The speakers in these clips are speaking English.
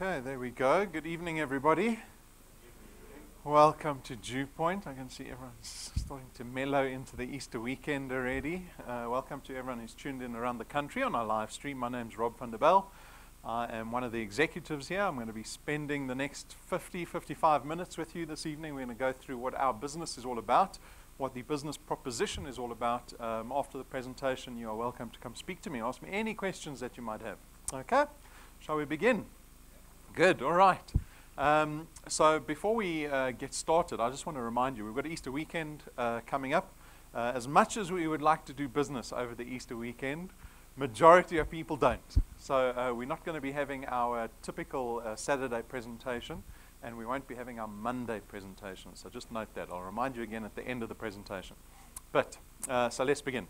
Okay, there we go. Good evening, everybody. Welcome to DuePoint. I can see everyone's starting to mellow into the Easter weekend already. Welcome to everyone who's tuned in around the country on our live stream. My name's Rob van der Bel. I am one of the executives here. I'm going to be spending the next 55 minutes with you this evening. We're going to go through what our business is all about, what the business proposition is all about. After the presentation, you are welcome to come speak to me. Ask me any questions that you might have. Okay? Shall we begin? Good, all right. So before we get started, I just want to remind you, we've got Easter weekend coming up. As much as we would like to do business over the Easter weekend, majority of people don't. So we're not going to be having our typical Saturday presentation, and we won't be having our Monday presentation. So just note that. I'll remind you again at the end of the presentation. But, so let's begin.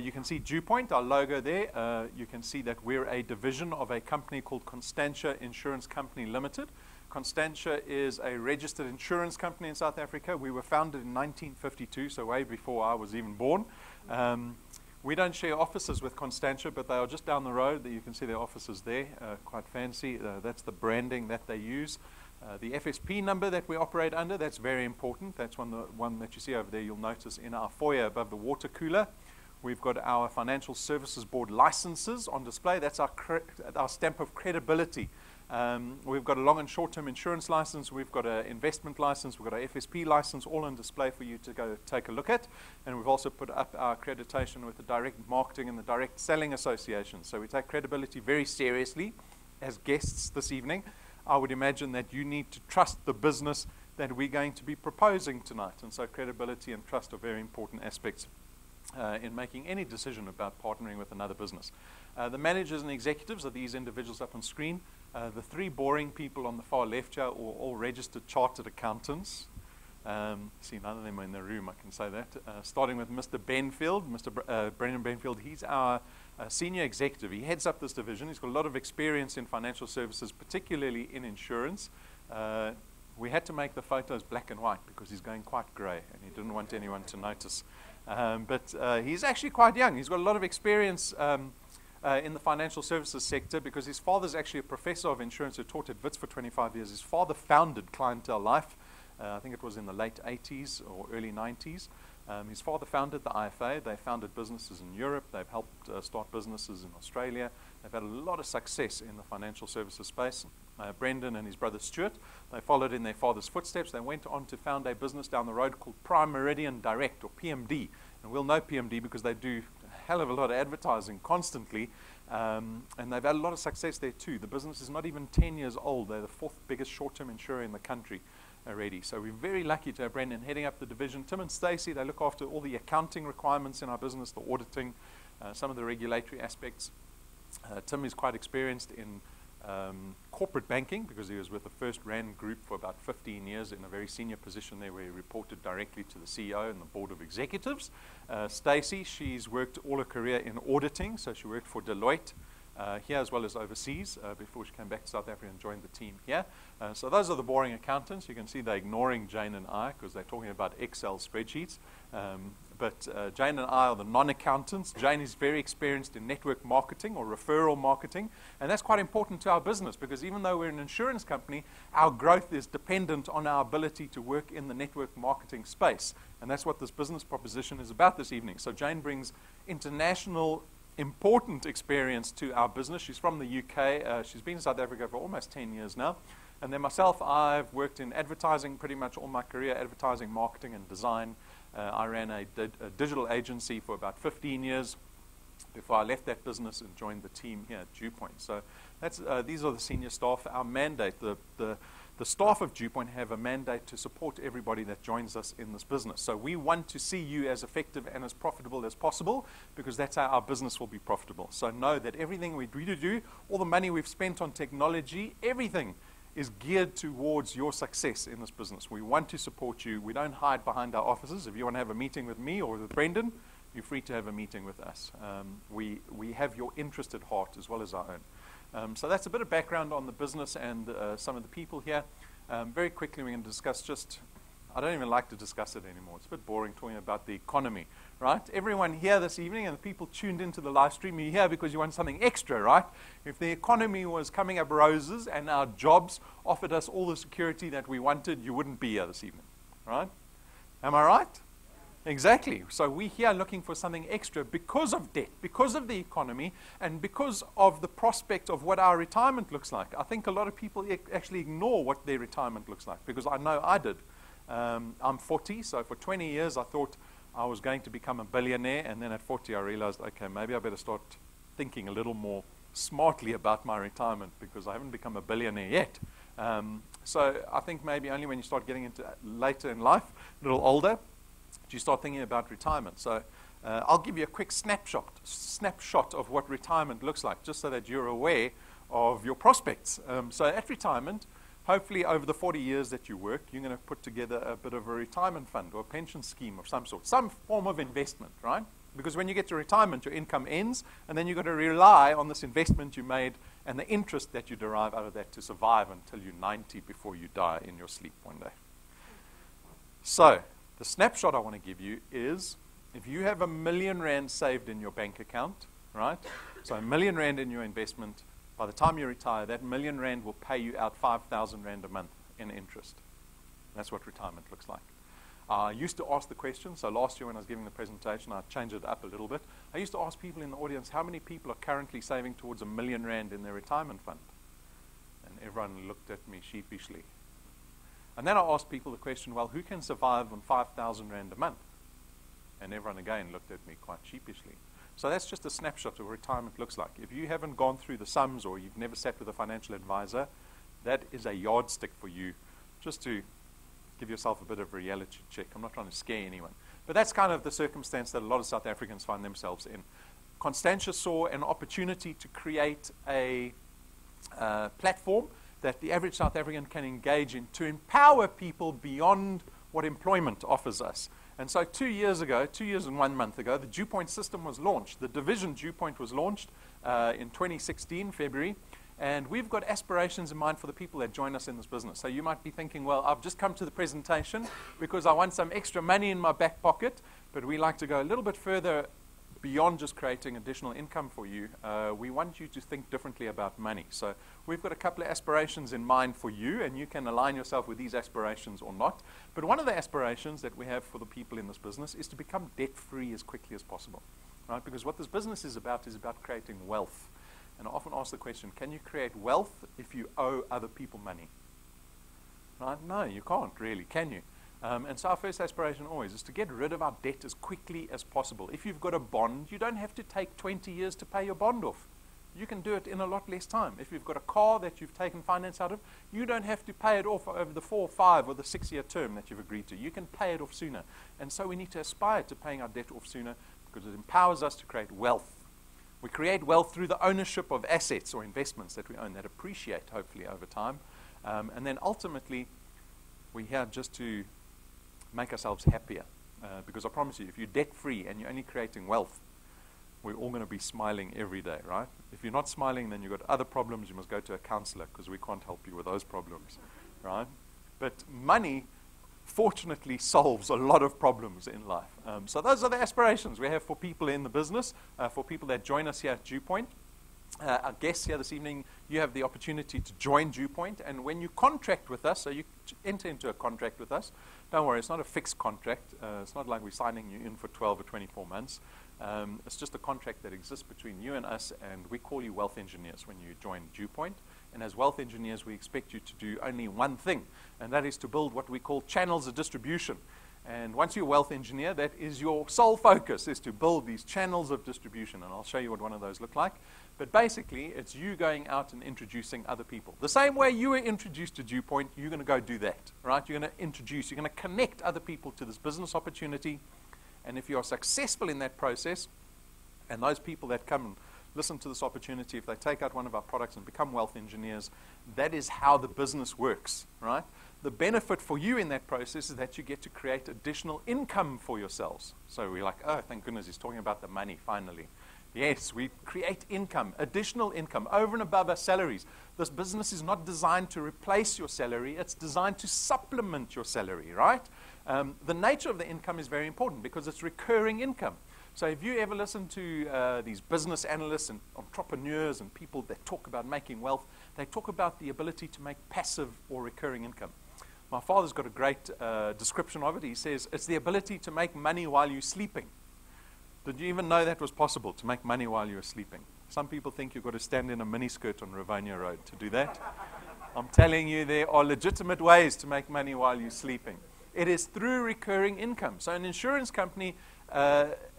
You can see DuePoint, our logo there. You can see that we're a division of a company called Constantia Insurance Company Limited. Constantia is a registered insurance company in South Africa. We were founded in 1952, so way before I was even born. We don't share offices with Constantia, but they are just down the road. You can see their offices there, quite fancy. That's the branding that they use. The FSP number that we operate under, that's very important. That's one that you see over there. You'll notice in our foyer above the water cooler. We've got our Financial Services Board licenses on display. That's our stamp of credibility. We've got a long and short-term insurance license. We've got an investment license. We've got an FSP license, all on display for you to go take a look at. And we've also put up our accreditation with the Direct Marketing and the Direct Selling Association. So we take credibility very seriously. As guests this evening, I would imagine that you need to trust the business that we're going to be proposing tonight. And so credibility and trust are very important aspects in making any decision about partnering with another business. The managers and executives are these individuals up on screen. The three boring people on the far left here are all registered chartered accountants. See, none of them are in the room, I can say that. Starting with Mr. Benfield, Brendan Benfield, he's our senior executive. He heads up this division. He's got a lot of experience in financial services, particularly in insurance. We had to make the photos black and white because he's going quite grey and he didn't want anyone to notice. But he's actually quite young. He's got a lot of experience in the financial services sector because his father's actually a professor of insurance who taught at Wits for 25 years. His father founded Clientele Life. I think it was in the late 80s or early 90s. His father founded the IFA. They founded businesses in Europe. They've helped start businesses in Australia. They've had a lot of success in the financial services space. Brendan and his brother Stuart, they followed in their father's footsteps. They went on to found a business down the road called Prime Meridian Direct, or PMD. And we'll know PMD because they do a hell of a lot of advertising constantly. And they've had a lot of success there too. The business is not even 10 years old. They're the fourth biggest short-term insurer in the country already. So we're very lucky to have Brendan heading up the division. Tim and Stacey, they look after all the accounting requirements in our business, the auditing, some of the regulatory aspects. Tim is quite experienced in corporate banking because he was with the First Rand Group for about 15 years in a very senior position there where he reported directly to the CEO and the board of executives. Stacey, she's worked all her career in auditing, so she worked for Deloitte here as well as overseas before she came back to South Africa and joined the team here. So those are the boring accountants. You can see they're ignoring Jane and I because they're talking about Excel spreadsheets. But Jane and I are the non-accountants. Jane is very experienced in network marketing or referral marketing. And that's quite important to our business because even though we're an insurance company, our growth is dependent on our ability to work in the network marketing space. And that's what this business proposition is about this evening. So Jane brings international important experience to our business. She's from the UK. She's been in South Africa for almost 10 years now. And then myself, I've worked in advertising pretty much all my career, advertising, marketing, and design. I ran a digital agency for about 15 years before I left that business and joined the team here at DuePoint. So these are the senior staff. Our mandate, the staff of DuePoint have a mandate to support everybody that joins us in this business. So we want to see you as effective and as profitable as possible because that's how our business will be profitable. So know that everything we do, all the money we've spent on technology, everything is geared towards your success in this business. We want to support you. We don't hide behind our offices. If you want to have a meeting with me or with Brendan, you're free to have a meeting with us. We have your interest at heart as well as our own. So that's a bit of background on the business and some of the people here. Very quickly, we're going to discuss just I don't even like to discuss it anymore. It's a bit boring talking about the economy, right? Everyone here this evening and the people tuned into the live stream, you're here because you want something extra, right? If the economy was coming up roses and our jobs offered us all the security that we wanted, you wouldn't be here this evening, right? Am I right? Exactly. So we're here looking for something extra because of debt, because of the economy, and because of the prospect of what our retirement looks like. I think a lot of people actually ignore what their retirement looks like, because I know I did. I'm 40, so for 20 years I thought I was going to become a billionaire, and then at 40 I realized, okay, maybe I better start thinking a little more smartly about my retirement, because I haven't become a billionaire yet. So I think maybe only when you start getting into later in life, a little older, do you start thinking about retirement. So I'll give you a quick snapshot of what retirement looks like, just so that you're aware of your prospects. So at retirement, hopefully over the 40 years that you work, you're going to put together a bit of a retirement fund or a pension scheme of some sort, some form of investment, right? Because when you get to retirement, your income ends, and then you've got to rely on this investment you made and the interest that you derive out of that to survive until you're 90 before you die in your sleep one day. So the snapshot I want to give you is, if you have R1 million saved in your bank account, right? So R1 million in your investment, by the time you retire, that R1 million will pay you out 5,000 Rand a month in interest. That's what retirement looks like. I used to ask the question, so last year when I was giving the presentation, I changed it up a little bit. I used to ask people in the audience, how many people are currently saving towards R1 million in their retirement fund? And everyone looked at me sheepishly. And then I asked people the question, well, who can survive on 5,000 Rand a month? And everyone again looked at me quite sheepishly. So that's just a snapshot of what retirement looks like. If you haven't gone through the sums, or you've never sat with a financial advisor, that is a yardstick for you, just to give yourself a bit of a reality check. I'm not trying to scare anyone. But that's kind of the circumstance that a lot of South Africans find themselves in. Constantia saw an opportunity to create a platform that the average South African can engage in to empower people beyond what employment offers us. And so 2 years ago, 2 years and 1 month ago, the DuePoint system was launched. The division DuePoint was launched in 2016, February. And we've got aspirations in mind for the people that join us in this business. So you might be thinking, well, I've just come to the presentation because I want some extra money in my back pocket. But we like to go a little bit further beyond just creating additional income for you. We want you to think differently about money. So we've got a couple of aspirations in mind for you, and you can align yourself with these aspirations or not. But one of the aspirations that we have for the people in this business is to become debt-free as quickly as possible, right? Because what this business is about creating wealth. And I often ask the question, can you create wealth if you owe other people money? Right? No, you can't really, can you? And so our first aspiration always is to get rid of our debt as quickly as possible. If you've got a bond, you don't have to take 20 years to pay your bond off. You can do it in a lot less time. If you've got a car that you've taken finance out of, you don't have to pay it off over the 4, 5, or the 6-year term that you've agreed to. You can pay it off sooner. And so we need to aspire to paying our debt off sooner, because it empowers us to create wealth. We create wealth through the ownership of assets or investments that we own that appreciate, hopefully, over time. And then ultimately, we're here just to make ourselves happier. Because I promise you, if you're debt-free and you're only creating wealth, we're all going to be smiling every day, right? If you're not smiling, then you've got other problems. You must go to a counselor, because we can't help you with those problems, right? But money, fortunately, solves a lot of problems in life. So those are the aspirations we have for people in the business, for people that join us here at DuePoint. Our guests here this evening, you have the opportunity to join DuePoint, and when you contract with us, so you enter into a contract with us, don't worry, it's not a fixed contract. It's not like we're signing you in for 12 or 24 months. It's just a contract that exists between you and us, and we call you wealth engineers when you join DuePoint. And as wealth engineers, we expect you to do only one thing, and that is to build what we call channels of distribution. And once you're a wealth engineer, that is your sole focus, is to build these channels of distribution. And I'll show you what one of those look like. But basically, it's you going out and introducing other people. The same way you were introduced to DuePoint, you're going to go do that, right? You're going to introduce, you're going to connect other people to this business opportunity. And if you are successful in that process, and those people that come and listen to this opportunity, if they take out one of our products and become wealth engineers, that is how the business works, right? The benefit for you in that process is that you get to create additional income for yourselves. So we're like, oh, thank goodness he's talking about the money finally. Yes, we create income, additional income, over and above our salaries. This business is not designed to replace your salary. It's designed to supplement your salary, right? The nature of the income is very important because it's recurring income. So if you ever listen to these business analysts and entrepreneurs and people that talk about making wealth, they talk about the ability to make passive or recurring income. My father's got a great description of it. He says, it's the ability to make money while you're sleeping. Did you even know that was possible, to make money while you're sleeping? Some people think you've got to stand in a miniskirt on Rivonia Road to do that. I'm telling you, there are legitimate ways to make money while you're sleeping. It is through recurring income. So an insurance company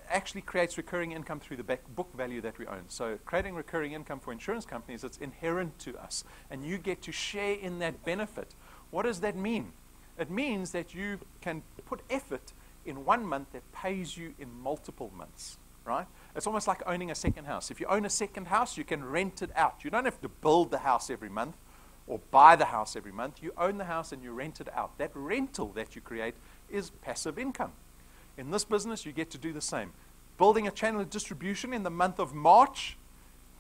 actually creates recurring income through the book value that we own. So creating recurring income for insurance companies, it's inherent to us. And you get to share in that benefit. What does that mean? It means that you can put effort in 1 month that pays you in multiple months, right? It's almost like owning a second house. If you own a second house, you can rent it out. You don't have to build the house every month or buy the house every month. You own the house and you rent it out. That rental that you create is passive income. In this business, you get to do the same. Building a channel of distribution in the month of March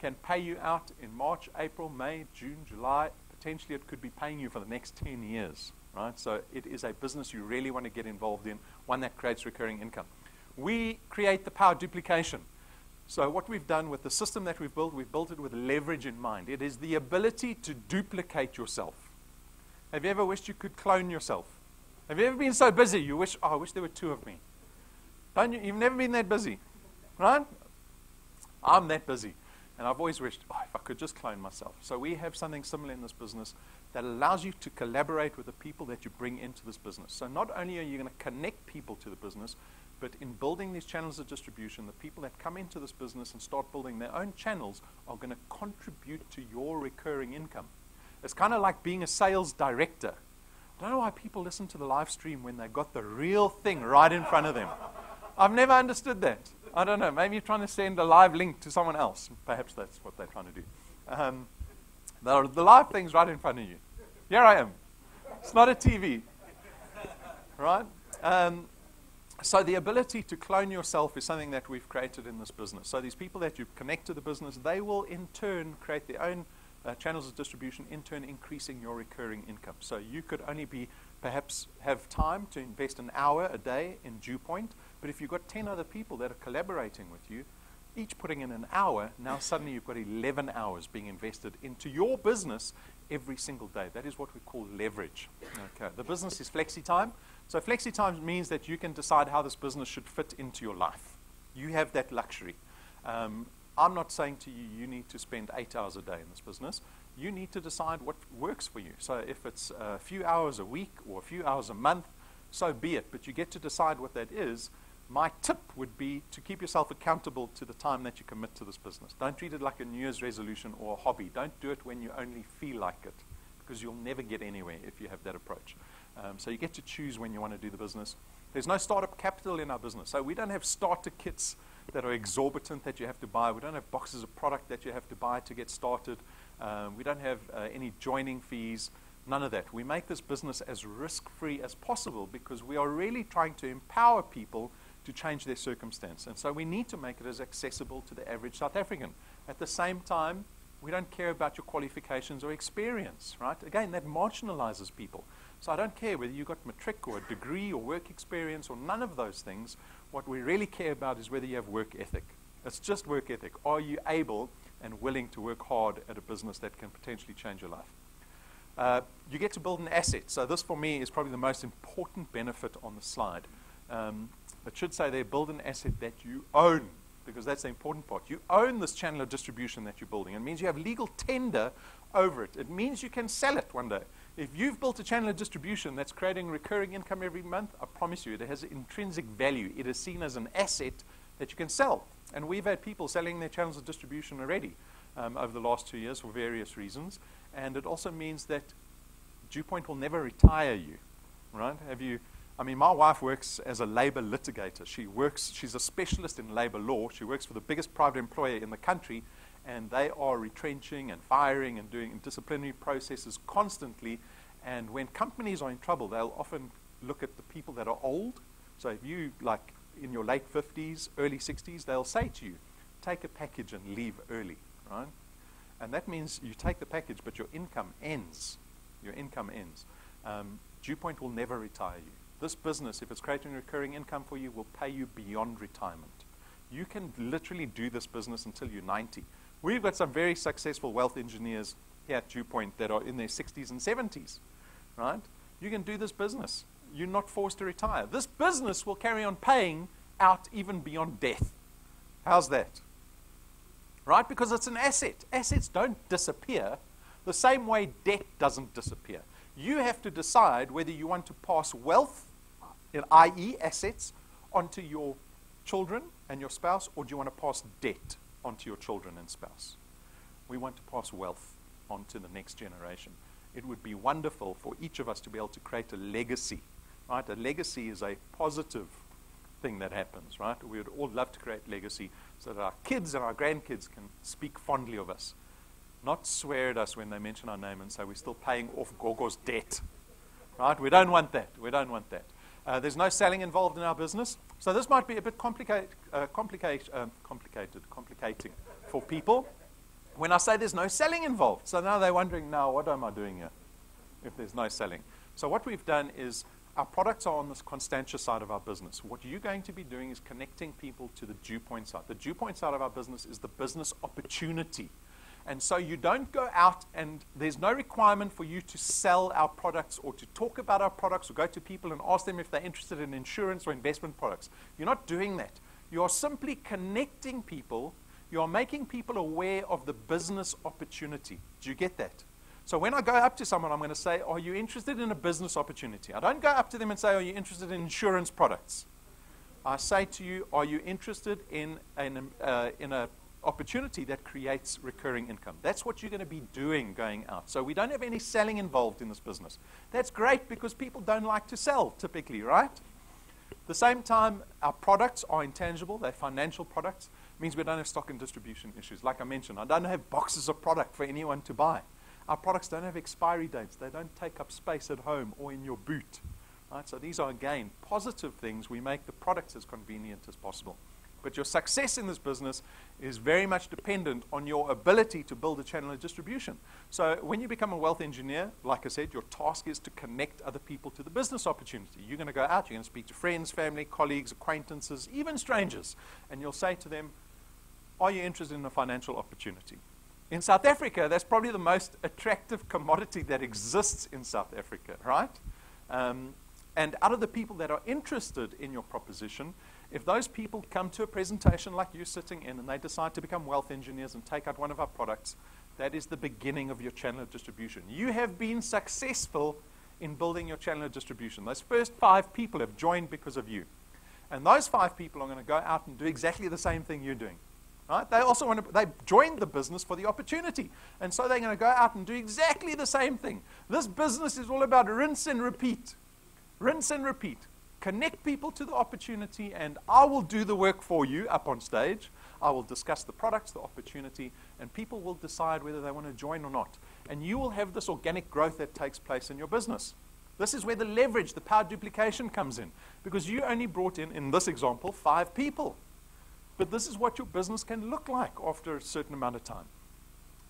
can pay you out in March, April, May, June, July. Potentially, it could be paying you for the next 10 years. Right? So it is a business you really want to get involved in, one that creates recurring income. We create the power duplication. So what we've done with the system that we've built it with leverage in mind. It is the ability to duplicate yourself. Have you ever wished you could clone yourself? Have you ever been so busy you wish, oh, I wish there were two of me? Don't you? You've never been that busy, right? I'm that busy. And I've always wished, oh, if I could just clone myself. So we have something similar in this business that allows you to collaborate with the people that you bring into this business. So not only are you going to connect people to the business, but in building these channels of distribution, the people that come into this business and start building their own channels are going to contribute to your recurring income. It's kind of like being a sales director. I don't know why people listen to the live stream when they've got the real thing right in front of them. I've never understood that. I don't know. Maybe you're trying to send a live link to someone else. Perhaps that's what they're trying to do. The live thing's right in front of you. Here I am. It's not a TV. Right? So the ability to clone yourself is something that we've created in this business. So these people that you connect to the business, they will in turn create their own channels of distribution, in turn increasing your recurring income. So you could only perhaps have time to invest an hour a day in DuePoint, but if you've got 10 other people that are collaborating with you, each putting in an hour, now suddenly you've got 11 hours being invested into your business every single day. That is what we call leverage. Okay. The business is flexi-time. So flexi-time means that you can decide how this business should fit into your life. You have that luxury. I'm not saying to you, you need to spend 8 hours a day in this business. You need to decide what works for you. So if it's a few hours a week or a few hours a month, so be it. But you get to decide what that is. My tip would be to keep yourself accountable to the time that you commit to this business. Don't treat it like a New Year's resolution or a hobby. Don't do it when you only feel like it, because you'll never get anywhere if you have that approach. So you get to choose when you want to do the business. There's no startup capital in our business. So we don't have starter kits that are exorbitant that you have to buy. We don't have boxes of product that you have to buy to get started. We don't have any joining fees, none of that. We make this business as risk-free as possible because we are really trying to empower people to change their circumstance. And so we need to make it as accessible to the average South African. At the same time, we don't care about your qualifications or experience, right? Again, that marginalizes people. So I don't care whether you got matric or a degree or work experience or none of those things. What we really care about is whether you have work ethic. It's just work ethic. Are you able and willing to work hard at a business that can potentially change your life? You get to build an asset. So this, for me, is probably the most important benefit on the slide. It should say there, build an asset that you own, because that's the important part. You own this channel of distribution that you're building. It means you have legal tender over it. It means you can sell it one day. If you've built a channel of distribution that's creating recurring income every month, I promise you it has intrinsic value. It is seen as an asset that you can sell. And we've had people selling their channels of distribution already over the last 2 years for various reasons. And it also means that DuePoint will never retire you, right? My wife works as a labor litigator. She's a specialist in labor law. She works for the biggest private employer in the country, and they are retrenching and firing and doing disciplinary processes constantly. And when companies are in trouble, they'll often look at the people that are old. So if you, like in your late 50s, early 60s, they'll say to you, take a package and leave early, right? And that means you take the package, but your income ends. Your income ends. DuePoint will never retire you. This business, if it's creating recurring income for you, will pay you beyond retirement. You can literally do this business until you're 90. We've got some very successful wealth engineers here at DuePoint that are in their 60s and 70s, right? You can do this business. You're not forced to retire. This business will carry on paying out even beyond death. How's that? Right? Because it's an asset. Assets don't disappear the same way debt doesn't disappear. You have to decide whether you want to pass wealth, i.e. assets, onto your children and your spouse, or do you want to pass debt onto your children and spouse? We want to pass wealth onto the next generation. It would be wonderful for each of us to be able to create a legacy, right? A legacy is a positive thing that happens, right? We would all love to create legacy so that our kids and our grandkids can speak fondly of us, not swear at us when they mention our name and say we're still paying off Gogo's debt, right? We don't want that. We don't want that. There's no selling involved in our business, so this might be a bit complicating for people when I say there's no selling involved. So now they're wondering, now what am I doing here if there's no selling? So what we've done is our products are on this Constantia side of our business. What you're going to be doing is connecting people to the DuePoint side. The DuePoint side of our business is the business opportunity. And so you don't go out and there's no requirement for you to sell our products or to talk about our products or go to people and ask them if they're interested in insurance or investment products. You're not doing that. You are simply connecting people. You are making people aware of the business opportunity. Do you get that? So when I go up to someone, I'm going to say, are you interested in a business opportunity? I don't go up to them and say, are you interested in insurance products? I say to you, are you interested in a opportunity that creates recurring income? That's what you're going to be doing going out. So we don't have any selling involved in this business. That's great because people don't like to sell typically, right? At the same time, our products are intangible. They're financial products. It means we don't have stock and distribution issues. Like I mentioned, I don't have boxes of product for anyone to buy. Our products don't have expiry dates. They don't take up space at home or in your boot. Right? So these are, again, positive things. We make the products as convenient as possible. But your success in this business is very much dependent on your ability to build a channel of distribution. So when you become a wealth engineer, like I said, your task is to connect other people to the business opportunity. You're going to go out, you're going to speak to friends, family, colleagues, acquaintances, even strangers, and you'll say to them, are you interested in a financial opportunity? In South Africa, that's probably the most attractive commodity that exists in South Africa, right? And out of the people that are interested in your proposition, if those people come to a presentation like you sitting in and they decide to become wealth engineers and take out one of our products, that is the beginning of your channel of distribution. You have been successful in building your channel of distribution. Those first 5 people have joined because of you. And those 5 people are going to go out and do exactly the same thing you're doing. Right? They also they joined the business for the opportunity. And so they're going to go out and do exactly the same thing. This business is all about rinse and repeat. Rinse and repeat. Connect people to the opportunity, and I will do the work for you up on stage. I will discuss the products, the opportunity, and people will decide whether they want to join or not. And you will have this organic growth that takes place in your business. This is where the leverage, the power duplication comes in. Because you only brought in this example, 5 people. But this is what your business can look like after a certain amount of time.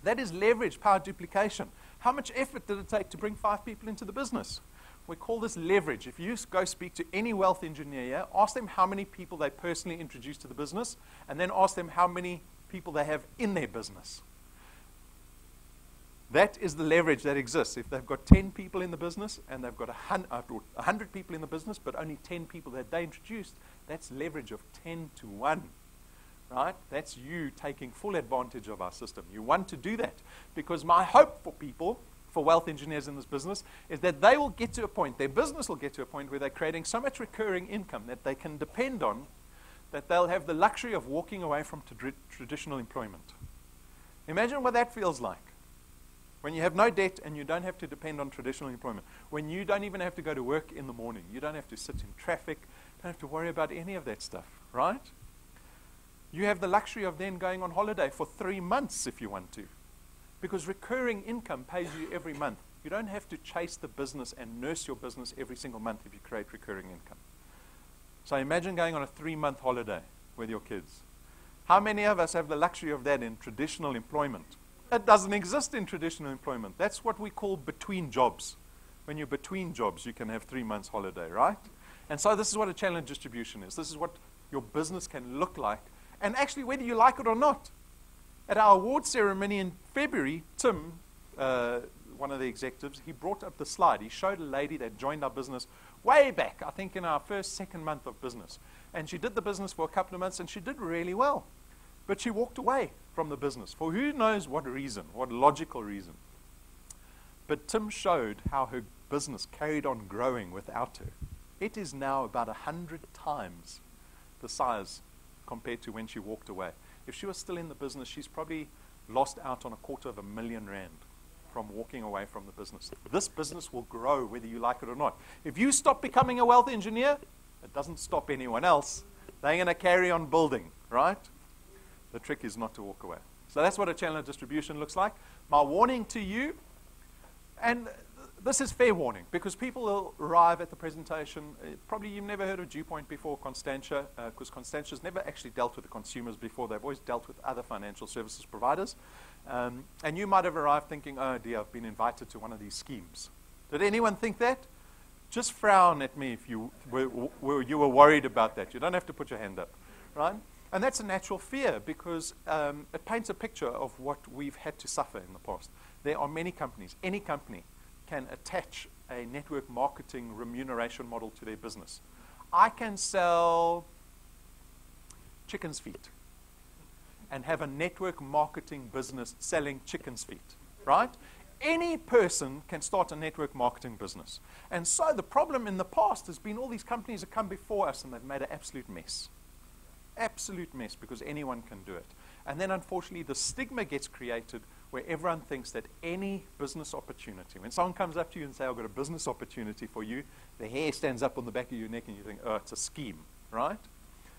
That is leverage, power duplication. How much effort did it take to bring 5 people into the business? We call this leverage. If you go speak to any wealth engineer here, ask them how many people they personally introduced to the business, and then ask them how many people they have in their business. That is the leverage that exists. If they've got 10 people in the business and they've got 100 people in the business, but only 10 people that they introduced, that's leverage of 10 to 1. Right? That's you taking full advantage of our system. You want to do that because my hope for people, for wealth engineers in this business, is that they will get to a point, their business will get to a point where they're creating so much recurring income that they can depend on, that they'll have the luxury of walking away from traditional employment. Imagine what that feels like. When you have no debt and you don't have to depend on traditional employment. When you don't even have to go to work in the morning. You don't have to sit in traffic. Don't have to worry about any of that stuff, right? You have the luxury of then going on holiday for 3 months if you want to. Because recurring income pays you every month. You don't have to chase the business and nurse your business every single month if you create recurring income. So imagine going on a 3-month holiday with your kids. How many of us have the luxury of that in traditional employment? It doesn't exist in traditional employment. That's what we call between jobs. When you're between jobs, you can have 3 months holiday, right? And so this is what a channel distribution is. This is what your business can look like. And actually, whether you like it or not. At our award ceremony in February, Tim, one of the executives, he brought up the slide. He showed a lady that joined our business way back, I think in our second month of business. And she did the business for a couple of months, and she did really well. But she walked away from the business for who knows what reason, what logical reason. But Tim showed how her business carried on growing without her. It is now about 100 times the size compared to when she walked away. If she was still in the business, she's probably lost out on R250,000 from walking away from the business. This business will grow whether you like it or not. If you stop becoming a wealth engineer, it doesn't stop anyone else. They're going to carry on building, right? The trick is not to walk away. So that's what a channel of distribution looks like. My warning to you, and this is fair warning, because people will arrive at the presentation. Probably you've never heard of DuePoint before, Constantia, because Constantia's never actually dealt with the consumers before. They've always dealt with other financial services providers. And you might have arrived thinking, oh dear, I've been invited to one of these schemes. Did anyone think that? Just frown at me if you were worried about that. You don't have to put your hand up, right? And that's a natural fear, because it paints a picture of what we've had to suffer in the past. There are many companies, any company can attach a network marketing remuneration model to their business. I can sell chicken's feet and have a network marketing business selling chicken's feet, right? Any person can start a network marketing business. And so the problem in the past has been all these companies that come before us and they've made an absolute mess. Absolute mess, because anyone can do it. And then unfortunately the stigma gets created where everyone thinks that any business opportunity, when someone comes up to you and says, I've got a business opportunity for you, the hair stands up on the back of your neck and you think, oh, it's a scheme, right?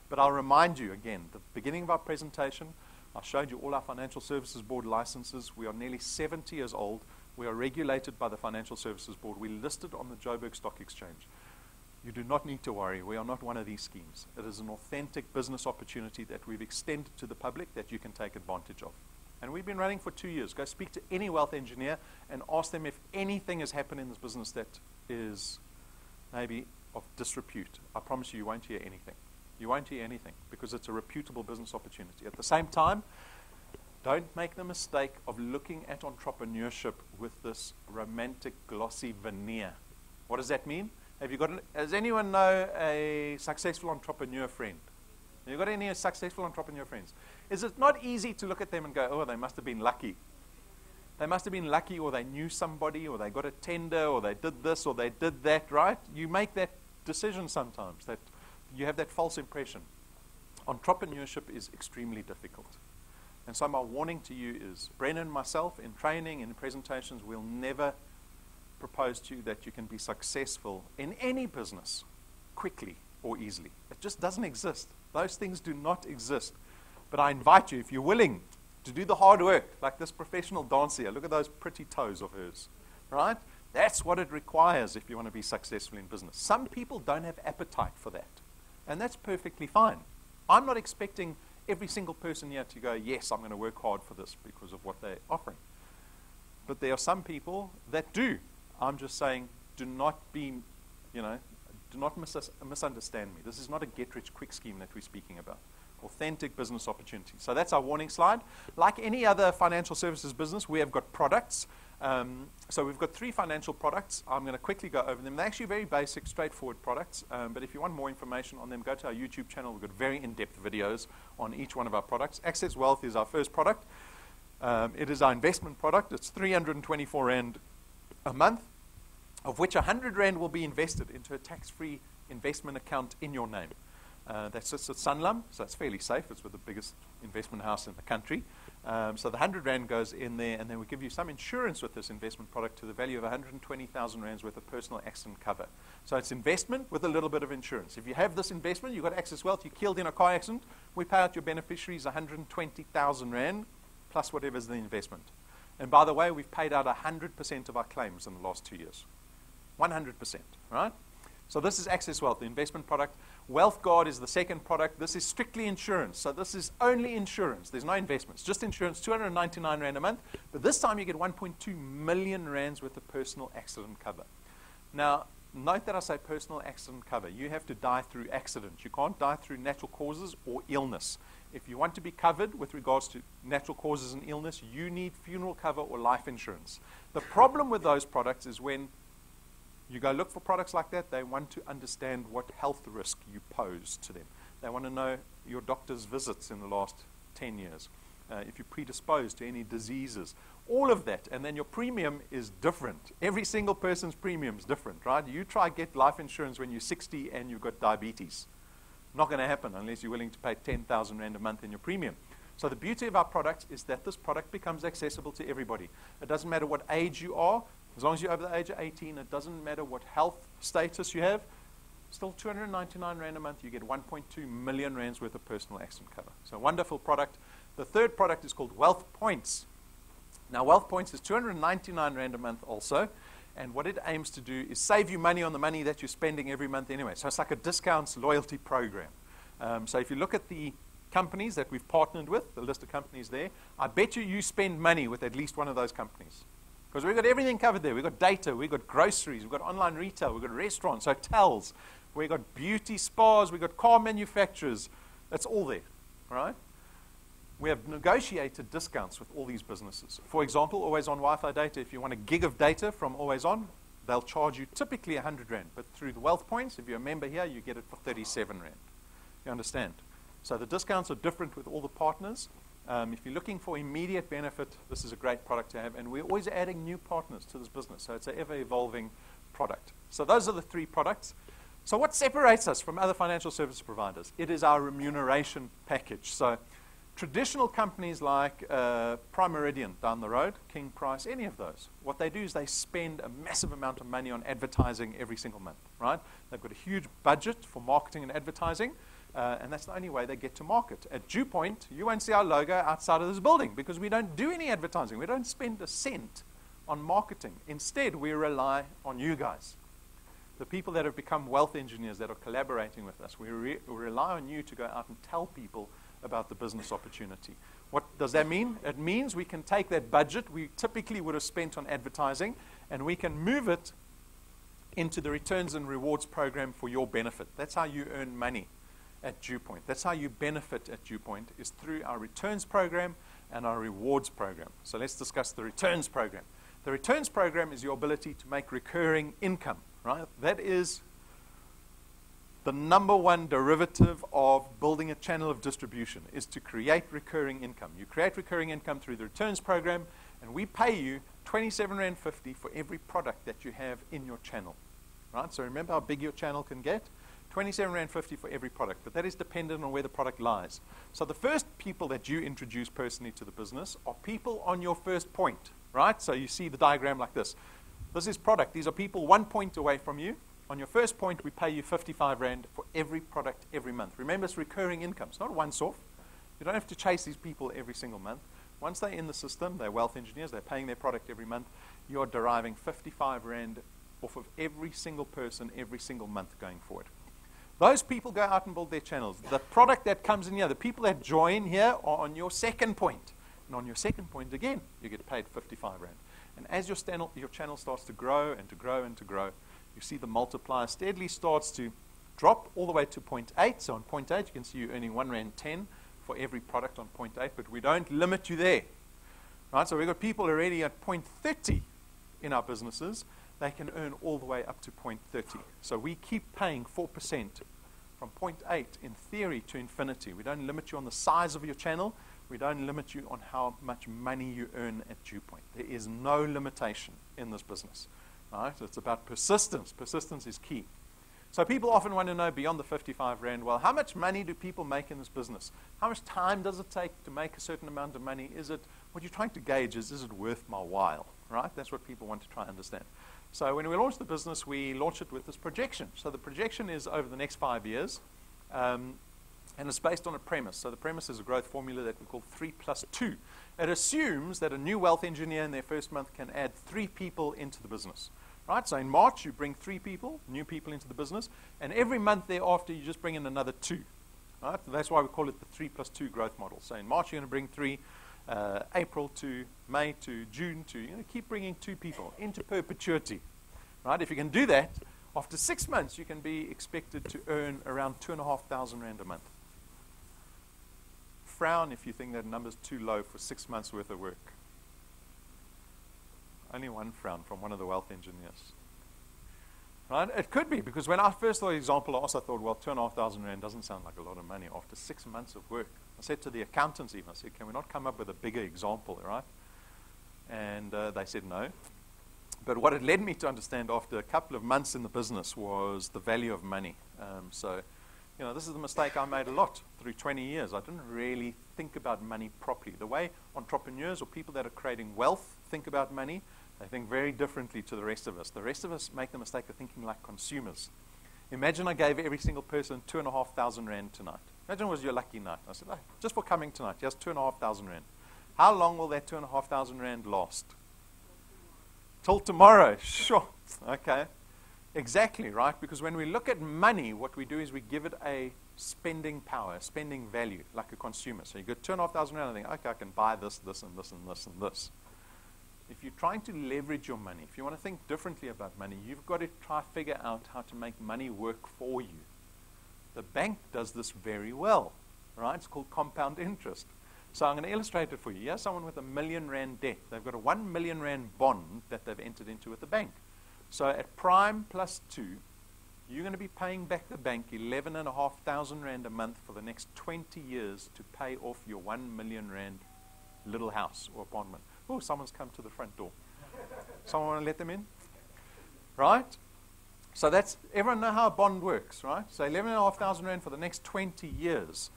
But I'll remind you again, the beginning of our presentation, I showed you all our Financial Services Board licenses. We are nearly 70 years old. We are regulated by the Financial Services Board. We're listed on the Joburg Stock Exchange. You do not need to worry. We are not one of these schemes. It is an authentic business opportunity that we've extended to the public that you can take advantage of. And we've been running for 2 years. Go speak to any wealth engineer and ask them if anything has happened in this business that is maybe of disrepute. I promise you, you won't hear anything. You won't hear anything, because it's a reputable business opportunity. At the same time, don't make the mistake of looking at entrepreneurship with this romantic, glossy veneer. What does that mean? Does anyone know a successful entrepreneur friend? Have you got any successful entrepreneur friends? Is it not easy to look at them and go, oh, they must have been lucky? They must have been lucky, or they knew somebody, or they got a tender, or they did this, or they did that, right? You make that decision sometimes, that you have that false impression. Entrepreneurship is extremely difficult. And so my warning to you is, Brennan and myself, in training, in presentations, will never propose to you that you can be successful in any business quickly or easily. It just doesn't exist. Those things do not exist. But I invite you, if you're willing to do the hard work, like this professional dancer, look at those pretty toes of hers, right? That's what it requires if you want to be successful in business. Some people don't have appetite for that, and that's perfectly fine. I'm not expecting every single person here to go, yes, I'm going to work hard for this because of what they're offering. But there are some people that do. I'm just saying, do not misunderstand me. This is not a get-rich-quick scheme that we're speaking about. Authentic business opportunities. So that's our warning slide. Like any other financial services business, we have got products. So we've got 3 financial products. I'm going to quickly go over them. They're actually very basic, straightforward products. But if you want more information on them, go to our YouTube channel. We've got very in-depth videos on each one of our products. Access Wealth is our first product. It is our investment product. It's 324 Rand a month, of which 100 Rand will be invested into a tax-free investment account in your name. That sits at Sanlam, so it's fairly safe. It's with the biggest investment house in the country. So the 100 Rand goes in there, and then we give you some insurance with this investment product to the value of 120,000 Rands worth of personal accident cover. So it's investment with a little bit of insurance. If you have this investment, you've got Access Wealth, you're killed in a car accident, we pay out your beneficiaries 120,000 Rand plus whatever's the investment. And by the way, we've paid out 100% of our claims in the last 2 years. 100%, right? So this is Access Wealth, the investment product. Wealth Guard is the second product. This is strictly insurance. So this is only insurance. There's no investments, just insurance, 299 Rand a month. But this time you get 1.2 million Rands worth of personal accident cover. Now, note that I say personal accident cover. You have to die through accident. You can't die through natural causes or illness. If you want to be covered with regards to natural causes and illness, you need funeral cover or life insurance. The problem with those products is when you go look for products like that, they want to understand what health risk you pose to them. They want to know your doctor's visits in the last 10 years, if you're predisposed to any diseases, all of that. And then your premium is different. Every single person's premium is different, right? You try get life insurance when you're 60 and you've got diabetes. Not going to happen unless you're willing to pay 10,000 Rand a month in your premium. So the beauty of our product is that this product becomes accessible to everybody. It doesn't matter what age you are. As long as you're over the age of 18, it doesn't matter what health status you have. Still 299 Rand a month, you get 1.2 million Rands worth of personal accident cover. So a wonderful product. The third product is called Wealth Points. Now, Wealth Points is 299 Rand a month also. And what it aims to do is save you money on the money that you're spending every month anyway. So it's like a discounts loyalty program. So if you look at the companies that we've partnered with, the list of companies there, I bet you spend money with at least one of those companies. Because we've got everything covered there. We've got data, we've got groceries, we've got online retail, we've got restaurants, hotels, we've got beauty spas, we've got car manufacturers. It's all there, right? We have negotiated discounts with all these businesses. For example, Always On Wi-Fi data, if you want a gig of data from Always On, they'll charge you typically 100 Rand. But through the Wealth Points, if you're a member here, you get it for 37 Rand. You understand? So the discounts are different with all the partners. If you're looking for immediate benefit, this is a great product to have. And we're always adding new partners to this business. So it's an ever-evolving product. So those are the three products. So what separates us from other financial service providers? It is our remuneration package. So traditional companies like Prime Meridian down the road, King Price, any of those, what they do is they spend a massive amount of money on advertising every single month, right? They've got a huge budget for marketing and advertising. And that's the only way they get to market. At DuePoint, you won't see our logo outside of this building because we don't do any advertising. We don't spend a cent on marketing. Instead, we rely on you guys, the people that have become wealth engineers that are collaborating with us. We rely on you to go out and tell people about the business opportunity. What does that mean? It means we can take that budget we typically would have spent on advertising and we can move it into the returns and rewards program for your benefit. That's how you earn money at DuePoint. That's how you benefit at DuePoint, is through our returns program and our rewards program. So let's discuss the returns program. The returns program is your ability to make recurring income, right? That is the number one derivative of building a channel of distribution, is to create recurring income. You create recurring income through the returns program, and we pay you 27.50 Rand for every product that you have in your channel, right? So remember how big your channel can get? 27.50 Rand for every product, but that is dependent on where the product lies. So the first people that you introduce personally to the business are people on your first point, right? So you see the diagram like this. This is product. These are people 1 point away from you. On your first point, we pay you 55 Rand for every product every month. Remember, it's recurring income. It's not once-off. You don't have to chase these people every single month. Once they're in the system, they're wealth engineers, they're paying their product every month, you're deriving 55 Rand off of every single person every single month going forward. Those people go out and build their channels. The product that comes in here, the people that join here are on your second point. And on your second point, again, you get paid 55 Rand. And as your channel starts to grow and to grow and to grow, you see the multiplier steadily starts to drop all the way to 0.8. So on 0.8, you can see you're earning 1.10 Rand for every product on 0.8, but we don't limit you there. Right? So we've got people already at 0.30 in our businesses. They can earn all the way up to 0.30. So we keep paying 4% from 0.8 in theory to infinity. We don't limit you on the size of your channel. We don't limit you on how much money you earn at DuePoint. There is no limitation in this business. Right? It's about persistence. Persistence is key. So people often want to know beyond the 55 Rand, well, how much money do people make in this business? How much time does it take to make a certain amount of money? What you're trying to gauge is it worth my while? Right? That's what people want to try and understand. So when we launched the business, we launched it with this projection. So the projection is over the next 5 years, and it's based on a premise. So the premise is a growth formula that we call 3 + 2. It assumes that a new wealth engineer in their first month can add 3 people into the business. Right? So in March, you bring 3 people, new people into the business, and every month thereafter, you just bring in another 2. Right? That's why we call it the 3+2 growth model. So in March, you're going to bring 3, April to May to June to, you're going to keep bringing 2 people into perpetuity. Right? If you can do that, after 6 months, you can be expected to earn around 2,500 rand a month. Frown if you think that number's too low for 6 months worth of work. Only one frown from one of the wealth engineers. Right? It could be, because when I first saw the example, I also thought, well, 2,500 rand doesn't sound like a lot of money after 6 months of work. I said to the accountants even, I said, can we not come up with a bigger example, right? And they said no. But what it led me to understand after a couple of months in the business was the value of money. So, this is the mistake I made a lot through 20 years. I didn't really think about money properly. The way entrepreneurs or people that are creating wealth think about money, they think very differently to the rest of us. The rest of us make the mistake of thinking like consumers. Imagine I gave every single person 2,500 rand tonight. Imagine it was your lucky night. I said, just for coming tonight, here's 2,500 rand. How long will that 2,500 rand last? Till tomorrow. Sure. Okay. Exactly, right? Because when we look at money, what we do is we give it a spending power, spending value, like a consumer. So you get 2,500 rand and think, okay, I can buy this, this, and this, and this, and this. If you're trying to leverage your money, if you want to think differently about money, you've got to try to figure out how to make money work for you. The bank does this very well, right? It's called compound interest. So I'm going to illustrate it for you. Here's someone with 1 million rand debt. They've got a 1 million rand bond that they've entered into with the bank. So at prime plus 2, you're going to be paying back the bank 11,500 rand a month for the next 20 years to pay off your 1 million rand little house or apartment. Oh, someone's come to the front door. Someone want to let them in? Right? So that's, everyone know how a bond works, right? So 11,500 rand for the next 20 years.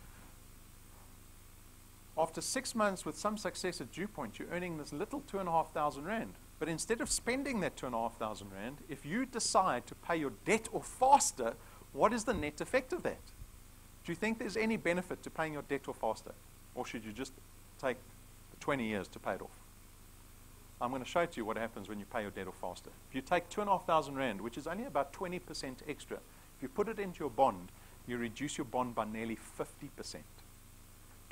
After 6 months with some success at DuePoint, you're earning this little 2,500 rand. But instead of spending that 2,500 rand, if you decide to pay your debt off faster, what is the net effect of that? Do you think there's any benefit to paying your debt off faster? Or should you just take the 20 years to pay it off? I'm going to show to you what happens when you pay your debt off faster. If you take 2,500 rand, which is only about 20% extra, if you put it into your bond, you reduce your bond by nearly 50%.